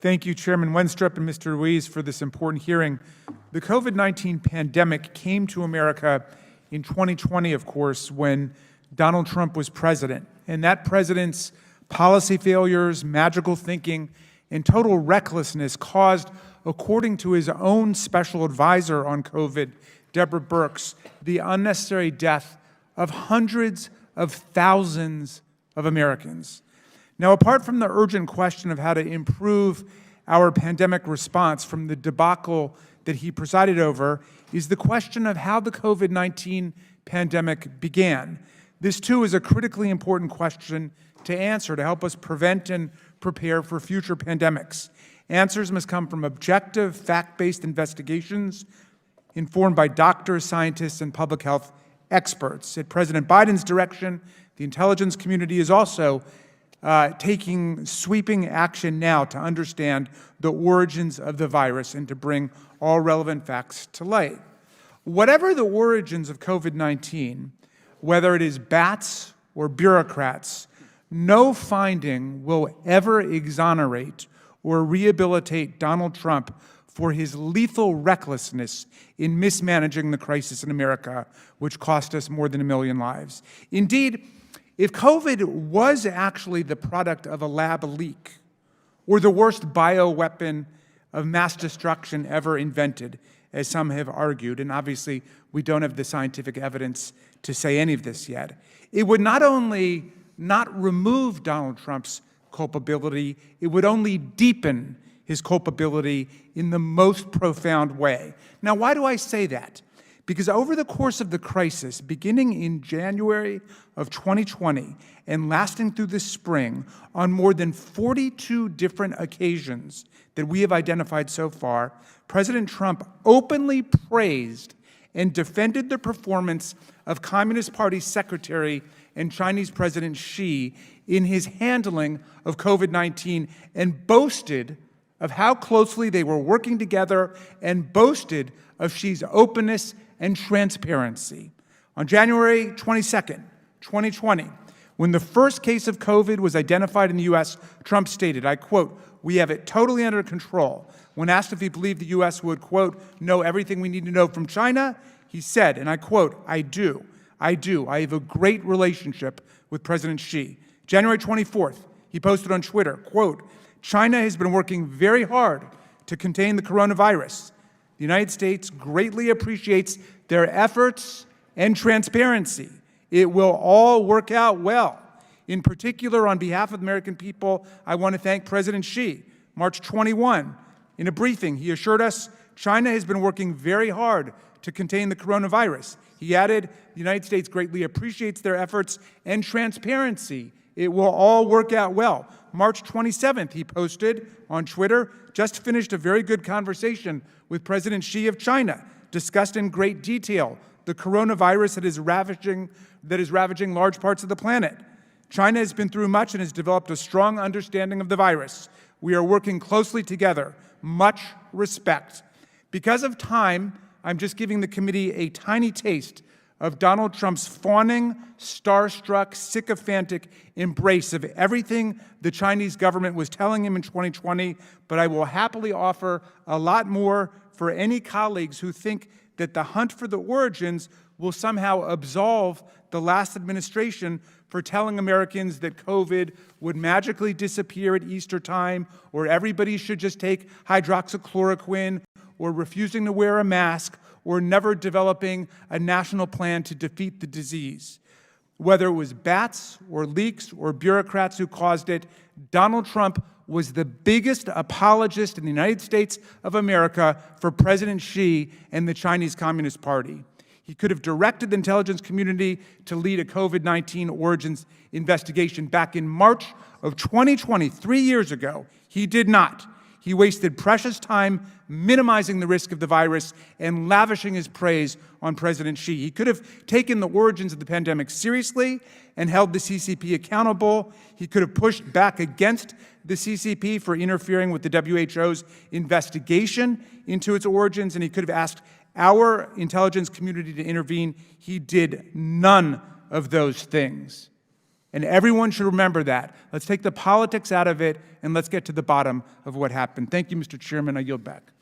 Thank you, Chairman Wenstrup and Mr. Ruiz, for this important hearing. The COVID-19 pandemic came to America in 2020, of course, when Donald Trump was president. And that president's policy failures, magical thinking, and total recklessness caused, according to his own special advisor on COVID, Deborah Birx, the unnecessary death of hundreds of thousands of Americans. Now, apart from the urgent question of how to improve our pandemic response from the debacle that he presided over, is the question of how the COVID-19 pandemic began. This, too, is a critically important question to answer to help us prevent and prepare for future pandemics. Answers must come from objective, fact-based investigations informed by doctors, scientists, and public health experts. At President Biden's direction, the intelligence community is also taking sweeping action now to understand the origins of the virus and to bring all relevant facts to light. Whatever the origins of COVID-19, whether it is bats or bureaucrats, no finding will ever exonerate or rehabilitate Donald Trump for his lethal recklessness in mismanaging the crisis in America, which cost us more than 1 million lives. Indeed, if COVID was actually the product of a lab leak or the worst bioweapon of mass destruction ever invented, as some have argued, and obviously we don't have the scientific evidence to say any of this yet, it would not only not remove Donald Trump's culpability, it would only deepen his culpability in the most profound way. Now, why do I say that? Because over the course of the crisis, beginning in January of 2020 and lasting through the spring, on more than 42 different occasions that we have identified so far, President Trump openly praised and defended the performance of Communist Party Secretary and Chinese President Xi in his handling of COVID-19 and boasted of how closely they were working together and boasted of Xi's openness and transparency. On January 22nd, 2020, when the first case of COVID was identified in the U.S., Trump stated, I quote, "We have it totally under control." When asked if he believed the U.S. would, quote, "know everything we need to know from China," he said, and I quote, I do. I have a great relationship with President Xi. January 24th, he posted on Twitter, quote, "China has been working very hard to contain the coronavirus. The United States greatly appreciates their efforts and transparency. It will all work out well. In particular, on behalf of the American people, I want to thank President Xi. March 21, in a briefing, he assured us China has been working very hard to contain the coronavirus. He added, the United States greatly appreciates their efforts and transparency. It will all work out well." March 27th, he posted on Twitter, "Just finished a very good conversation with President Xi of China, discussed in great detail the coronavirus that is ravaging large parts of the planet. China has been through much and has developed a strong understanding of the virus. We are working closely together. Much respect." Because of time, I'm just giving the committee a tiny taste of Donald Trump's fawning, starstruck, sycophantic embrace of everything the Chinese government was telling him in 2020, but I will happily offer a lot more for any colleagues who think that the hunt for the origins will somehow absolve the last administration for telling Americans that COVID would magically disappear at Easter time, or everybody should just take hydroxychloroquine, or refusing to wear a mask, or never developing a national plan to defeat the disease. Whether it was bats or leaks or bureaucrats who caused it, Donald Trump was the biggest apologist in the United States of America for President Xi and the Chinese Communist Party. He could have directed the intelligence community to lead a COVID-19 origins investigation back in March of 2020, 3 years ago. He did not. He wasted precious time minimizing the risk of the virus and lavishing his praise on President Xi. He could have taken the origins of the pandemic seriously and held the CCP accountable. He could have pushed back against the CCP for interfering with the WHO's investigation into its origins, and he could have asked our intelligence community to intervene. He did none of those things. And everyone should remember that. Let's take the politics out of it, and let's get to the bottom of what happened. Thank you, Mr. Chairman. I yield back.